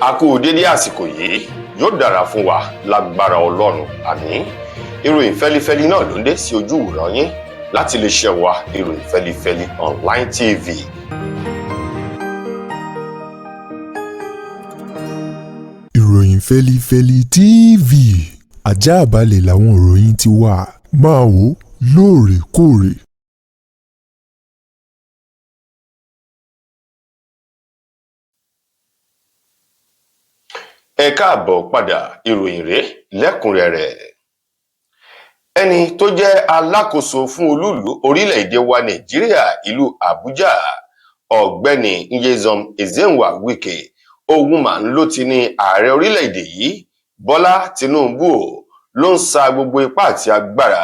A kú dédé àsìkò yìí, yóò dára fún wa lágbára Ọlọ́run, àmín. Ìròyìn fẹ́lifẹ́li náà ló ń dé sí ojú ìwòran yín láti iléeṣẹ́ wa ìròyìn fẹ́lifẹ́li online TV. Ìròyìn fẹ́lifẹ́li TV, àjààbálẹ̀ làwọn ìròyìn ti wà, máa wò lóòrèkóòrè. Ẹ káàbọ̀ padà, ìròyìn rèé lẹ́kùnrẹ́rẹ́. Ẹni tó jẹ́ alákòóso fún olúùlú orílẹ̀-èdè wa Nàìjíríà ìlú Àbújá, ọ̀gbẹ́ni Nyesom Ezenwa Wike, òun mà ló ti ní ààrẹ orílẹ̀-èdè yìí Bọ́lá Tinubu ló ń sa gbogbo ipá àti agbára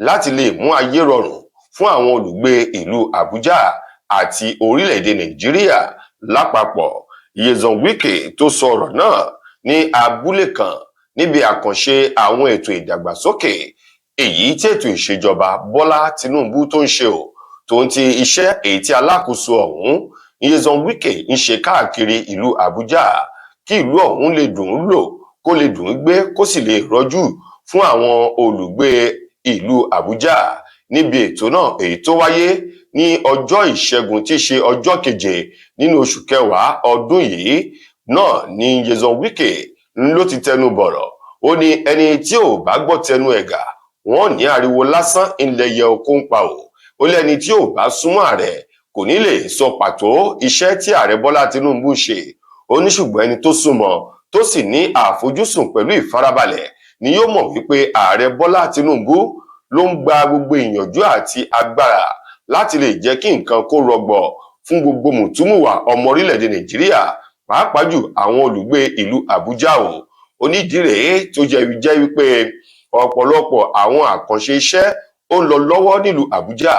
láti lè mú ayé rọrùn fún àwọn olùgbé ìlú Àbújá àti orílẹ̀-èdè Nàìjíríà lápapọ̀. Nyesom Wike tó sọ ọ̀rọ̀ náà ní abúlé kan níbi àkànṣe àwọn ètò ìdàgbàsókè èyí tí ètò ìṣèjọba Bọ́lá Tinubu tó ń ṣe tó ń ti iṣẹ́ èyí tí alákòóso ọ̀hún Nyesom Wike ń ṣe káàkiri ìlú Àbújá kí ìlú ọ̀hún lè dùn ún lò, kó lè dùn ún gbé, kó sì lè rọjú fún àwọn olùgbé ìlú Àbújá. Níbi ètò náà èyí tó wáyé ní ọjọ́ ìṣẹ́gun tí í ṣe ọjọ́ keje nínú oṣù kẹwàá ọdún yìí náà ni Nyesom Wike ló ti tẹnu bọ̀rọ̀. Ó ní ẹni tí ò bá gbọ́ tẹnu ẹ̀gà wọ́n ní ariwo lásán ilẹ̀ yẹ oko ń pa ò. Ó lẹ́ni tí ò bá súnmọ́ ààrẹ kò ní lè sọ pàtó iṣẹ́ tí ààrẹ Bọ́lá Tinubu ṣe. Ó ní ṣùgbọ́n ẹni tó súnmọ́ tó sì ní àfojúsùn pẹ̀lú ìfarabalẹ̀ ni yóò mọ̀ wípé ààrẹ Bọ́lá Tinubu ló ń gba gbogbo ìyànjú àti agbára láti lè jẹ́ kí nǹkan kó rọgbọ fún gbogbo mùtúmùwà ọmọ orílẹ̀-èdè Nàìjíríà, pàápàá jù àwọn olùgbé ìlú Àbújá ò. Onídìí rèé tó jẹ́ wípé ọ̀pọ̀lọpọ̀ àwọn àkànṣe iṣẹ́ ó ń lọ lọ́wọ́ nílùú Àbújá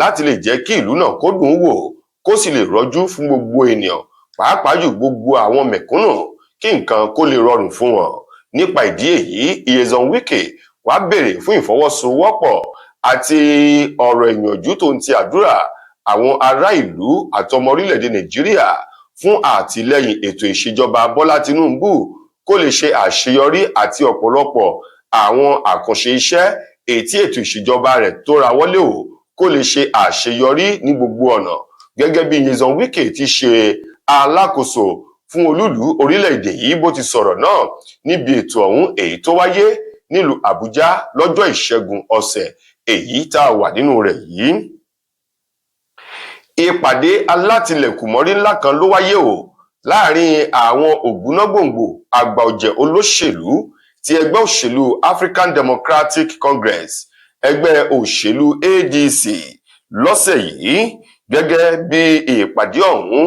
láti lè jẹ́ kí ìlú náà kó dùn ún wò, kó sì lè rọjú fún gbogbo ènìyàn, pàápàá jù gbogbo àwọn mẹ̀kúnnù, kí nǹkan kó lè rọrùn fún wọn. Nípa ìdí èyí, Nyesom Wike wá béèrè fún ìfọwọ́sowọ́pọ̀ àti ọ̀rọ̀ ìyànjú tó ń ti àdúrà àwọn ará ìlú àtọmọ orílẹ̀-èdè Nàìjíríà fún àtìlẹ́yìn ètò ìṣèjọba Bọ́lá Tinubu kó lè ṣe àṣeyọrí àti ọ̀pọ̀lọpọ̀ àwọn àkànṣe iṣẹ́ èyí tí ètò ìṣèjọba rẹ̀ tó ra wọlé kó lè ṣe àṣeyọrí ní gbogbo ọ̀nà. Gẹ́gẹ́ bí Nyesom Wike ti ṣe alákòóso fún olúùlú orílẹ̀-èdè yìí bó ti sọ̀rọ̀ náà níbi ètò ọ̀hún èyí tó wáyé nílùú Àbújá lọ́jọ́ ìṣẹ́gun ọ̀sẹ̀ èyí tá a wà nínú rẹ̀ yìí. Ìpàdé alátìlẹ̀kùnmọ́rí ńlá kan ló wáyé láàrin àwọn ògbónágbòǹgbò àgbà ọ̀jẹ̀ olóṣèlú ti ẹgbẹ́ òṣèlú African Democratic Congress, ẹgbẹ́ òṣèlú ADC lọ́sẹ̀ yìí, gẹ́gẹ́ bí ìpàdé ọ̀hún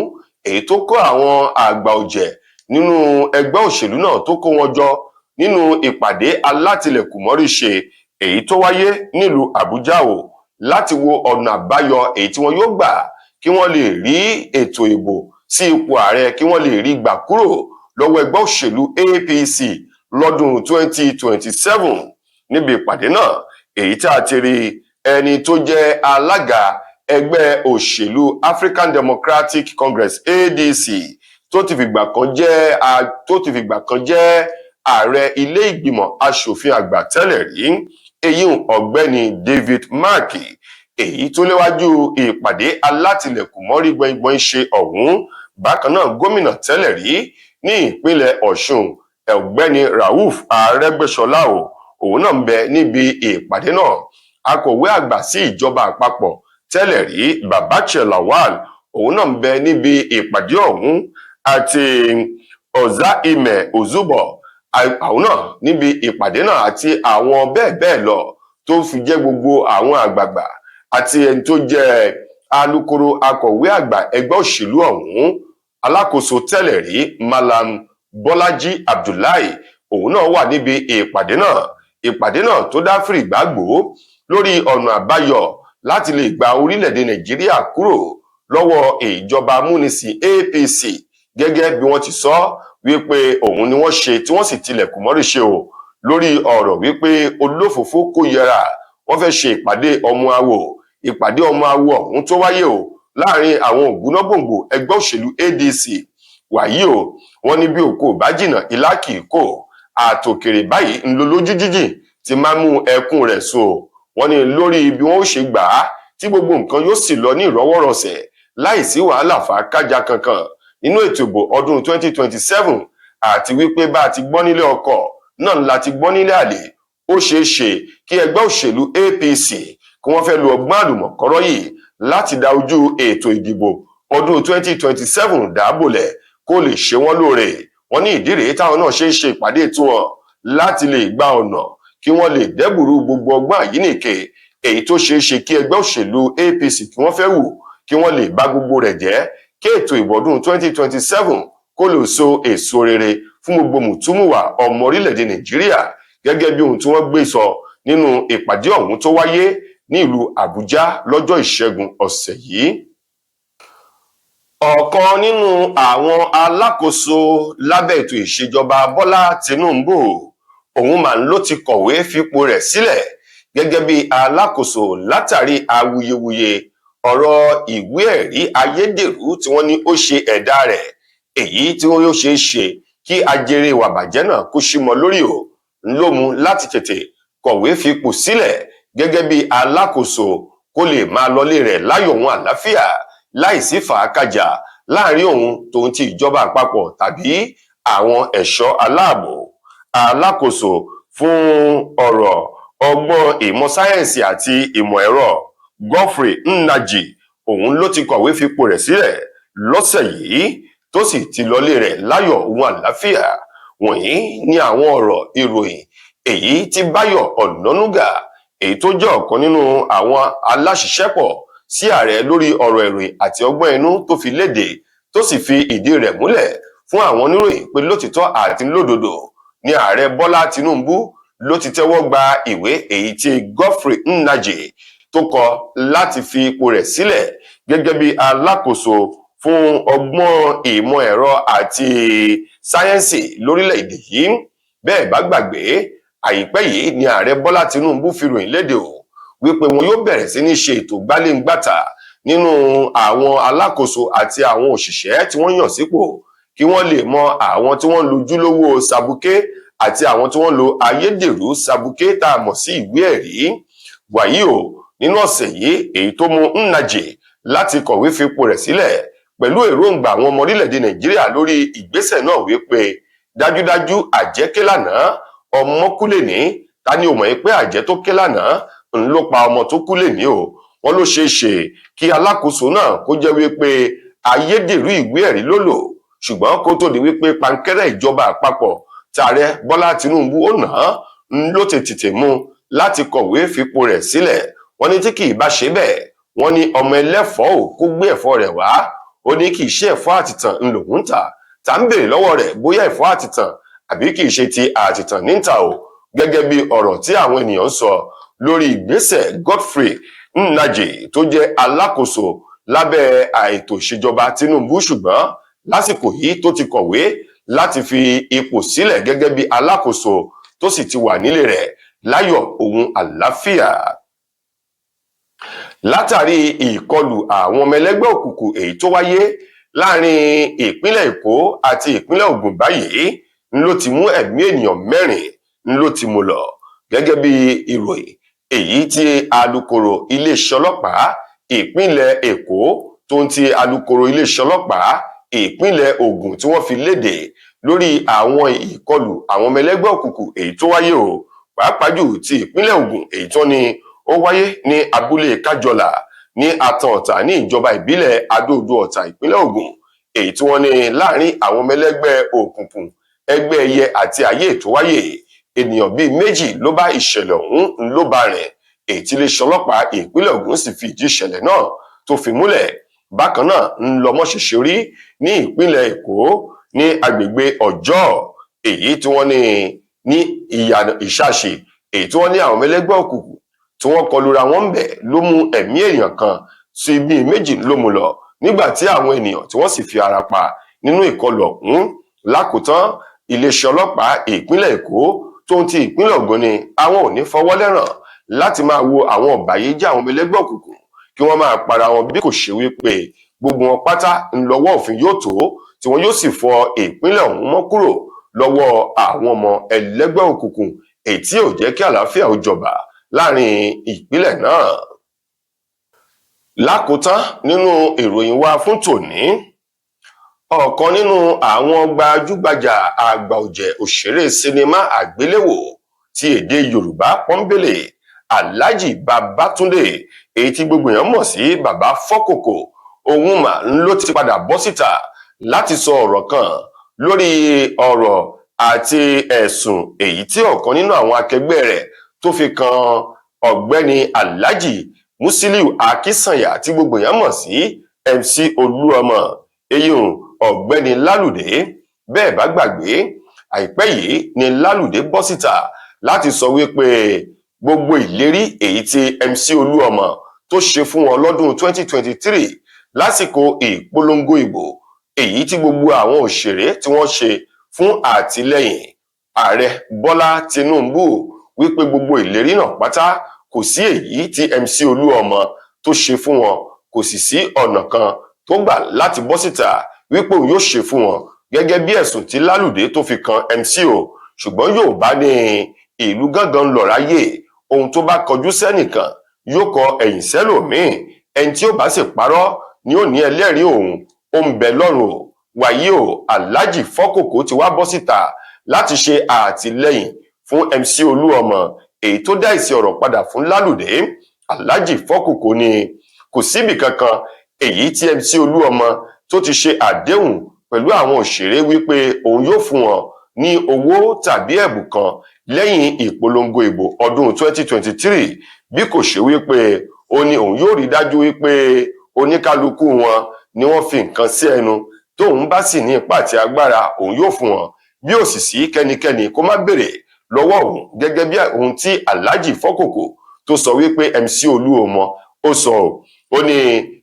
èyí tó kó àwọn àgbà ọ̀jẹ̀ nínú ẹgbẹ́ òṣèlú náà tó kó wọn jọ nínú ìpàdé alátìlẹ̀kùnmọ́rí ṣe èyí tó wáyé nílùú Àbújá láti wo ọ̀nà àbáyọ èyí tí wọn yóò gbà kí wọ́n lè rí ètò ìbò sí ipò ààrẹ kí wọ́n lè rí gbà kúrò lọ́wọ́ ẹgbẹ́ òṣèlú APC lọ́dún 2027. Níbi ìpàdé náà èyí tí a ti rí ẹni tó jẹ́ alága ẹgbẹ́ òṣèlú African Democratic Congress ADC tó ti fìgbà kan jẹ́ ààrẹ ilé ìgbìmọ̀ aṣòfin àgbà tẹ́lẹ̀ rí, èyí ọ̀gbẹ́ni David Mark, èyí tó léwájú ìpàdé alátìlẹ̀kùnmọ́rí gbọ̀ngbọ̀n ṣe ọ̀hún. Bákan náà gómìnà tẹ́lẹ̀ rí ní ìpínlẹ̀ Ọ̀ṣun ọ̀gbẹ́ni Rauf Arẹ́gbẹ́ṣọlá òun náà ń bẹ níbi ìpàdé náà. Akọ̀wé àgbà sí ìjọba àpapọ̀ tẹ́lẹ̀ rí Babachir Lawal òun náà ń bẹ níbi ìpàdé ọ̀hún, àti Ọ̀záìmẹ̀ Òzúbọ̀ àwọn náà níbi ìpàdé náà, àti àwọn bẹ́ẹ̀ bẹ́ẹ̀ lọ tó fi jẹ́ gbogbo àwọn àgbààgbà àti ẹni tó jẹ́ alukoro akọ̀wé àgbà ẹgbẹ́ òṣèlú ọ̀hún alákòóso tẹ́lẹ̀ rí Malam Bọ́lájí Abdullahi òun náà wà níbi ìpàdé náà tó dá fìrìgbàgbó lórí ọ̀nà àbáyọ láti lè gba orílẹ̀-èdè Nàìjíríà kúrò lọ́wọ́ ìjọba amúnisìn APC, gẹ́gẹ́ bí wọ́n ti sọ wípé òun ni wọ́n ṣe tí wọ́n sì tilẹ̀kùn mọ́rí ṣe lórí ọ̀rọ̀ wípé olófòfó kó yẹra. Wọ́n fẹ́ ṣe ìpàdé ọmọ awo ọ̀hún tó wáyé láàrin àwọn ògbónágbòǹgbò ẹgbẹ́ òṣèlú ADC. Wàyí wọ́n ní bí òkú bá jìnnà ilá kì í kò, àtòkèrè báyìí ń lo lójú jíjìn ti máa mú ẹkún rẹ̀ so. wọ́n ní lórí bí wọ́n ó ṣe gbà á tí gbogbo nǹkan yóò sì lọ ní ìrọwọ́rọsẹ̀ láìsí wàhálà fàákájà kankan nínú ètò ìbò ọdún 2027, àti wípé bá a ti gbọ́ nílé ọkọ náà la ti gbọ́ nílé àlè. ó ṣeé ṣe kí ẹgbẹ́ òṣèlú APC kí wọ́n fẹ́ lo ọgbọ́n àlùmọ̀kọ́rọ́ yìí láti da ojú ètò ìdìbò ọdún 2027 dábòlẹ̀ kó lè ṣe wọ́n lóore. wọ́n ní ìdí rèé táwọn náà ṣe ń ṣe ìpàdé tí wọn láti lè gba ọ̀nà kí wọ́n lè dẹ́bùrú gbogbo ọgbọ́n àyíníke èyí tó ṣeé ṣe kí ẹgbẹ́ òṣèlú APC kí wọ́n fẹ́ wù kí wọ́n lè bà gbogbo rẹ̀ jẹ́ kí ètò ìbò ọdún 2027 kó lè so èso rere fún gbogbo mùtúmùwà ọmọ orílẹ̀-èdè Nàìjíríà, gẹ́gẹ́ bí ohun tí wọ́n gbé sọ nínú ìpàdé ọ̀hún tó wáyé ní ìlú Àbújá lọ́jọ́ Ìṣẹ́gun ọ̀sẹ̀ yìí. ọ̀kan nínú àwọn alákòóso lábẹ́ ètò ìṣèjọba Bọ́lá Tinubu òun mà ló ti kọ̀wé fipò rẹ̀ sílẹ̀ gẹ́gẹ́ bí alákòóso látàrí awuyewuye ọ̀rọ̀ ìwé ẹ̀rí ayédèrú tí wọ́n ní ó ṣe ẹ̀dá rẹ̀, èyí tí ó yóò ṣeé ṣe kí ajere ìwà bàjẹ́ náà kó símọ́ lórí o ló mú láti tètè kọ̀wé fipò sílẹ̀ gẹ́gẹ́ bí alákòóso kó lè máa lọlé rẹ̀ láyọ̀ òun àlàáfíà láìsí fàákàjà láàrin òun tòun ti ìjọba àpapọ̀ tàbí àwọn ẹ̀ṣọ́ aláàbò. alákòóso fún ọ̀rọ̀ ọgbọ́n ìmọ̀ sáyẹ́ǹsì àti ìmọ̀ ẹ̀rọ Godfrey Nnaji òun ló ti kọ̀wé fipò rẹ̀ sílẹ̀ lọ́sẹ̀ yìí tó sì ti lọlé rẹ̀ láyọ̀ òun àlàáfíà. wọ̀nyí ni àwọn ọ̀rọ̀ ìròyìn èyí tí Báyọ̀ Ọ̀nànúgà èyí tó jẹ́ ọ̀kan nínú àwọn aláṣiṣẹ́pọ̀ sí ààrẹ lórí ọ̀rọ̀ ìròyìn àti ọgbọ́n inú tó fi léde tó sì fi ìdí rẹ̀ múlẹ̀ fún àwọn oníròyìn pé lótìtọ́ àti lódodo ni ààrẹ Bọ́lá Tinubu ló ti tẹ́wọ́ gba ìwé èyí tí Godfrey Nnaji tó kọ láti fi ipò rẹ̀ sílẹ̀ gẹ́gẹ́ bí alákòóso fún ọgbọ́n ìmọ̀ ẹ̀rọ àti sáyẹ́ǹsì lórílẹ̀-èdè yìí. bẹ́ẹ̀ bá gbàgbé àìpẹ́ yìí ni ààrẹ Bọ́lá Tinubu fi ròyìn léde o wípé wọn yóò bẹ̀rẹ̀ sí ní ṣe ètò gbálẹ́ngbàtà nínú àwọn alákòóso àti àwọn òṣìṣẹ́ tí wọ́n yàn sípò kí wọ́n lè mọ àwọn tí wọ́n lo ojúlówó sàbùké àti àwọn tí wọ́n lo ayédèrú sàbùké tá a mọ̀ sí ìwé ẹ̀rí. wàyí o nínú ọ̀sẹ̀ yìí èyí tó mú Nnaji láti kọ̀wé fipò rẹ̀ sílẹ̀ pẹ̀lú èròǹgbà àwọn ọmọ orílẹ̀-èdè Nàìjíríà lórí ìgbésẹ̀ náà wípé dájúdájú àjẹ́ ké lánàá ọmọ kú lèní, ta ni ò mọ̀ pé àjẹ́ tó ké lánàá ń ló pa ọmọ tó kú lèní o. wọ́n ló ṣeé ṣe kí alákòóso náà kó jẹ́ wípé ayédèrú ìwé ẹ̀rí ló lò, ṣùgbọ́n kó tó di wípé pankẹ́rẹ́ ìjọba àpapọ̀ tààrẹ Bọ́lá Tinubu ó nà á ló tètè mú láti kọ̀wé fipò rẹ̀ sílẹ̀. wọ́n ní tí kì í bá ṣe bẹ́ẹ̀ wọ́n ní ọmọ ẹlẹ́fọ̀ọ́ ò kó gbé ẹ̀fọ́ rẹ̀ wá, ó ní kì í ṣe ẹ̀fọ́ àtìtàn ń lòún tà tá ń béèrè lọ́wọ́ rẹ̀ bóyá ẹ̀fọ́ àtìtàn àbí kì í ṣe ti àtìtàn níta o, gẹ́gẹ́ bí ọ̀rọ̀ tí àwọn ènìyàn sọ lórí ìgbésẹ̀ Godfrey Nnaji tó jẹ́ alákòóso lábẹ́ ètò ìṣèjọba Tinubu, ṣùgbọ́n lásìkò yìí tó ti kọ̀wé láti fi ipò sílẹ̀ gẹ́gẹ́ bí alákòóso tó sì ti wà nílé rẹ̀ láyọ̀ òun àlàáfíà. látàrí ìkọlù àwọn ọmọ ẹlẹ́gbẹ́ òkùnkùn èyí tó wáyé láàrin ìpínlẹ̀ Èkó àti ìpínlẹ̀ Ògùn báyìí ló ti mú ẹ̀mí ènìyàn 4 ló ti mú lọ, gẹ́gẹ́ bí ìròyìn èyí tí alukoro iléeṣẹ́ ọlọ́pàá ìpínlẹ̀ Èkó tó ń ti alukoro iléeṣẹ́ ọlọ́pàá ìpínlẹ̀ Ògùn tí wọ́n fi léde lórí àwọn ìkọlù àwọn ọmọ ẹlẹ́gbẹ́ òkùnkùn èyí tó wáyé o, pàápàá jù ti ìpínlẹ̀ Ògùn èyí tó ní ó wáyé ní abúlé Kájọlà ní Àtàn Ọ̀tà ní ìjọba ìbílẹ̀ Adó-Odò Ọ̀tà ìpínlẹ̀ Ògùn, èyí tí wọ́n ní láàrin àwọn ọmọ ẹlẹ́gbẹ́ òkùnkùn ẹgbẹ́ ẹyẹ àti ayé tó wáyé. ènìyàn bíi 2 ló bá ìṣẹ̀lẹ̀ ọ̀hún ló bá rìn, èyí tí iléeṣẹ́ ọlọ́pàá ìpínlẹ̀ Ògùn sì fi ìdí ìṣẹ̀lẹ̀ náà tó fi múlẹ̀. bákan náà ńlọmọ ṣẹṣẹ rí ní ìpínlẹ̀ Èkó ní agbègbè Ọjọ́, èyí tí wọ́n ní ìyànà Ìṣàṣì, èyí tí wọ́n ní àwọn ọmọ ẹlẹ́gbẹ́ òkùnkùn tí wọ́n kọlura wọn bẹ̀ ló mú ẹ̀mí èèyàn kan sí bíi 2 ló mú lọ, nígbà tí àwọn ènìyàn tí wọ́n sì fi ara pa nínú ìkọlù ọ̀hún. lákòótán iléeṣẹ́ ọlọ́pàá ìpínlẹ̀ Èkó tó ń ti ìpínlẹ̀ Ògùn ni àwọn ò ní fọwọ́ lẹ́ràn láti máa wo àwọn ọ̀bàyéjẹ́ àwọn ọmọ ẹlẹ́gbẹ́ òkùnkùn kí wọ́n máa para wọn bí kò ṣe wípé gbogbo wọn pátá ńlọ́wọ́ òfin yóò tó tí wọn yóò sì fọ ìpínlẹ̀ ọ̀hún mọ́ kúrò lọ́wọ́ àwọn ọmọ ẹlẹ́gbẹ́ òkùnkùn èyí tí ò jẹ́ kí àlàáfíà ó jọba láàrin ìpínlẹ̀ náà. Lákòótán nínú ìròyìn wa fún tòní, ọ̀kan nínú àwọn gbajúgbajà àgbà ọ̀jẹ̀ òṣèré sinimá àgbéléwò ti èdè Yorùbá pọ́nbélé Alhaji Babátúndé èyí tí gbogbo èèyàn mọ̀ sí Bàbá Fọ́kòkò òun mà ló ti padà bọ́ síta láti sọ ọ̀rọ̀ kan lórí ọ̀rọ̀ àti ẹ̀sùn èyí tí ọ̀kan nínú àwọn akẹgbẹ́ rẹ̀ tó fi kan ọ̀gbẹ́ni Alhaji Musiliu Akínsànyà tí gbogbo èèyàn mọ̀ sí MC Olúọmọ eyín ọ̀gbẹ́ni Lálùdé. Bẹ́ẹ̀ bá gbàgbé, àìpẹ́ yìí ni Lálùdé bọ́ síta láti sọ wípé gbogbo ìlérí èyí tí MC Olúọmọ tó ṣe fún wọn lọ́dún 2023 lásìkò ìpolongo ìbò èyí tí gbogbo àwọn òṣèré tí wọ́n ṣe fún àtìlẹ́yìn ààrẹ Bọ́lá Tinubu wípé gbogbo ìlérí náà pátá kò sí èyí tí MC Olúọmọ tó ṣe fún wọn, kò sì sí ọ̀nà kan tó gbà láti bọ́ síta wípé òun yóò ṣe fún wọn gẹ́gẹ́ bí ẹ̀sùn tí Lálùdé tó fi kan MC o. Ṣùgbọ́n Yorùbá ní ìlú gángan lọ̀ráyè, ohun tó bá kọjú sẹ́nìkan yóò kọ ẹ̀yìn sẹ́lòmíì, ẹni tí ó bá sì parọ́ ni ó ní ẹlẹ́rìí òun ó ń bẹ lọ́rùn o. Wàyí o, Alhaji Fọ́kòkò ti wá bọ́ síta láti ṣe àtìlẹ́yìn fún MC Olúọmọ èyí tó dá ìsì ọ̀rọ̀ padà fún Lálùdé. Alhaji Fọ́kòkò ní kò síbì kankan èyí tí MC Olúọmọ tó ti ṣe àdéhùn pẹ̀lú àwọn òṣèré wípé òun yóò fún wọn ní owó tàbí ẹ̀bùn kan lẹ́yìn ìpolongo ìbò ọdún 2023 bí kò ṣe wípé ó ní òun yóò rí dájú wípé oníkálukú wọn ni wọ́n fi nǹkan sí ẹnu, tóun bá sì ní ipá àti agbára òun yóò fún wọn, bí ó sì sí kẹ́nikẹ́ni kó má béèrè lọ́wọ́ òun, gẹ́gẹ́ bí ohun tí Alhaji Fọ́kòkò tó sọ wípé MC Olúọmọ ó sọ ó ní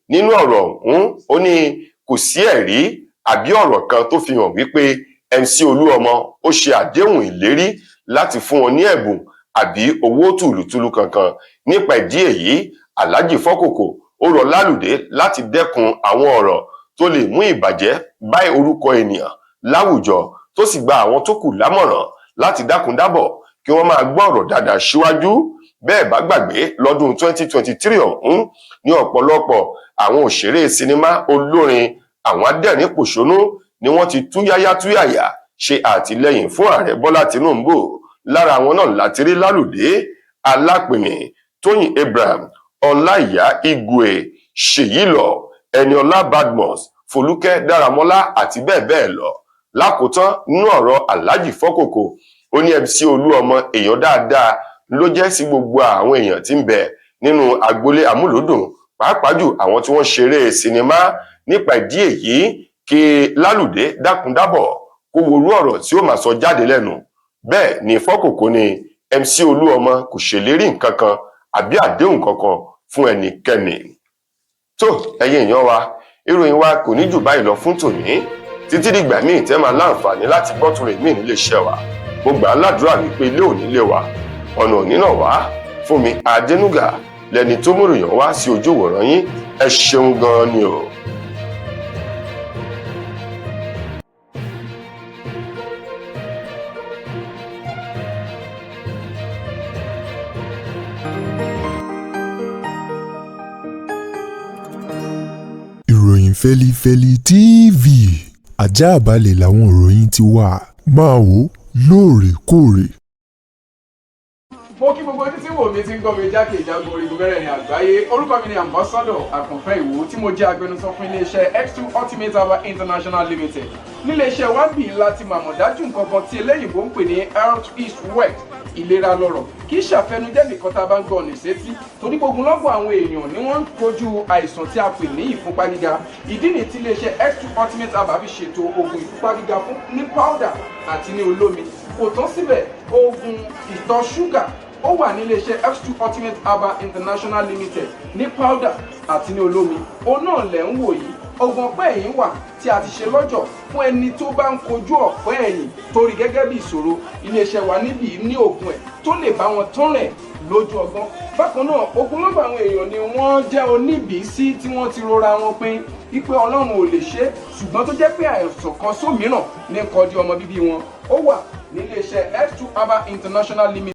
nínú ọ̀rọ̀ ọ̀hún, ó ní kò sí ẹ̀rí àbí ọ̀rọ̀ kan tó fi hàn wípé MC Olúọmọ ó ṣe àdéhùn ìlérí láti fún wọn ní ẹ̀bùn àbí owó tùlùtùlù kankan. Nípa ìdí èyí, Alhaji Fọ́kòkò ó rọ Lálùdé láti dẹ́kun àwọn ọ̀rọ̀ tó lè mú ìbàjẹ́ bá orúkọ ènìyàn láwùjọ, tó sì gba àwọn tó kù lámọ̀ràn láti dákundábọ̀ kí wọ́n máa gbọ́ ọ̀rọ̀ dáadáa síwájú. Bẹ́ẹ̀ bá gbàgbé, lọ́dún 2023 ọ̀hún ní ọ̀pọ̀lọpọ̀ àwọn òṣèré sinimá, olórin, àwọn adẹ́rìn-pòṣónú ni wọ́n ti túyáyá ṣe àtìlẹ́yìn fún ààrẹ Bọ́lá Tinubu. Lára àwọn náà láti rí Lálùdé, Alápìnì, Tóyìn Abraham, Ọláìyá Igwe, Ṣèyílọ, Ẹniọlá Badmus, Folúkẹ́ Dáramọ́lá àti bẹ́ẹ̀ bẹ́ẹ̀ lọ. Lákòótán nínú ọ̀rọ̀ Alhaji Fọ́kòkò, ó ní MC Olúọmọ èèyàn dáadáa ló jẹ́ sí gbogbo àwọn èèyàn tí ń bẹ nínú agboolé amúlòdùn, pàápàá jù àwọn tí wọ́n ṣeré sinimá. Nípa ìdí èyí, kí Lálùdé dákundábọ̀ kó worú ọ̀rọ̀ tí ó máa sọ jáde lẹ́nu. Bẹ́ẹ̀ ni Fọ́kòkò ní MC Olúọmọ kò ṣèlérí nǹkan kan àbí àdéhùn kankan fún ẹnikẹ́ni. Tó ẹ̀yin èèyàn wa, ìròyìn wa kò ní jù báyìí lọ fún tòní. Títí dìgbà míì tẹ́ máa láǹfààní láti gbọ́ tún rẹ̀ míì nílé iṣẹ́ wa. Mo gbà á ládùúrà wípé ilé ò ní lé wa, ọ̀nà ò ní náà wá. Fúnmi Adénúgà lẹni tó mú ìròyìn wá sí ojú ìwòran yín. Ẹ ṣeun gan-an ni o. Ìròyìn Fẹ́lifẹ́li TV àjààbálẹ̀ làwọn ìròyìn ti wà, máa wò lóòrèkóòrè. Mo kí gbogbo ojú tí wò mí ti ń gbọ́ mi jákèjádò orígun mẹ́rẹ̀ẹ̀rin àgbáyé. Orúkọ mi ni Ambassador Àkànfẹ́ Ìwò tí mo jẹ́ agbẹnusọ fún iléeṣẹ́ X2 Ultimate Herbal International Limited. Níléeṣẹ́ wa bí láti màmọ̀ dájú nǹkan kan tí eléyìnbó ń pè ní Health is Wealth, ìlera lọ́rọ̀. Kì í ṣàfẹnujẹ́ nìkan tá a bá ń gbọ́ ọ̀nì sétí, torí gbogbo lọ́gbọ̀n àwọn èèyàn ni wọ́n ń kojú àìsàn tí a pè ní ìfúnpá gíga. Ìdí nìyí tí iléeṣẹ́ X2 Ultimate Herbal fi ṣètò oògùn ìfúnpá gíga fún ní powder àti ní olómi. Kò tán síbẹ̀, oògùn ìtọ̀ ṣúgà ó wà ní iléeṣẹ́ X2 Ultimate Herbal International Limited ní powder àti ní olómi. Òun náà lẹ̀ ń wò yìí. Oògùn ọ̀pẹ́ ẹ̀yìn wà tí a ti ṣe lọ́jọ̀ fún ẹni tó bá ń kojú ọ̀pẹ́ ẹ̀yìn torí gẹ́gẹ́ bí ìṣòro. Iléeṣẹ́ wa níbí ní oògùn ẹ̀ tó lè bá wọn tán rẹ̀ lójú ọgbọ́n. Bákan náà, ogunlọ́gọ̀ àwọn èèyàn ni wọ́n jẹ́ oníbìísí tí wọ́n ti rora wọn pín wípé ọlọ́run ò lè ṣe ṣùgbọ́n tó jẹ́ pé àìsàn kan sómìíràn ní kọjú ọmọ bíbí wọn ó wà níléeṣẹ́ X2 Herbal International Limited.